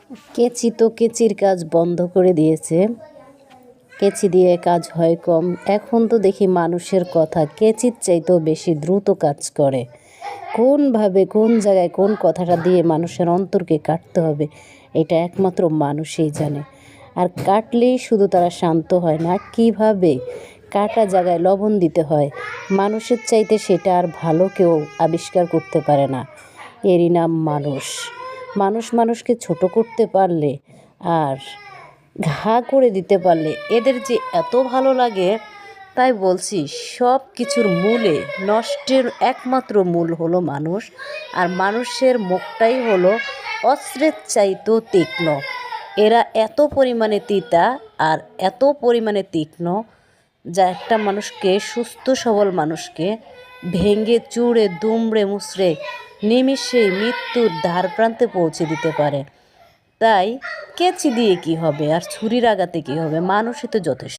কেচি তো কেচির কাজ বন্ধ করে দিয়েছে। কেচি দিয়ে কাজ হয় কম। এখন তো দেখি মানুষের কথা কেচির চাইতেও বেশি দ্রুত কাজ করে। কোনভাবে, কোন জায়গায়, কোন কথাটা দিয়ে মানুষের অন্তরকে কাটতে হবে, এটা একমাত্র মানুষই জানে। আর কাটলেই শুধু তারা শান্ত হয় না, কিভাবে কাটা জায়গায় লবণ দিতে হয়, মানুষের চাইতে সেটা আর ভালো কেউ আবিষ্কার করতে পারে না। এরই নাম মানুষ। মানুষ মানুষকে ছোট করতে পারলে আর ঘা করে দিতে পারলে এদের যে এত ভালো লাগে, তাই বলছি সব কিছুর মূলে, নষ্টের একমাত্র মূল হলো মানুষ। আর মানুষের মুখটাই হলো অস্ত্রের চাইতেও তীক্ষ্ণ। এরা এত পরিমাণে তিতা আর এত পরিমাণে তীক্ষ্ণ, যা একটা মানুষকে, সুস্থ সবল মানুষকে ভেঙে চুড়ে দুমড়ে মুচড়ে নিমিষেই মৃত্যুর দ্বারপ্রান্তে পৌঁছে দিতে পারে। তাই কেচি দিয়ে কী হবে আর ছুরির আঘাতে কী হবে, মানুষই তো যথেষ্ট।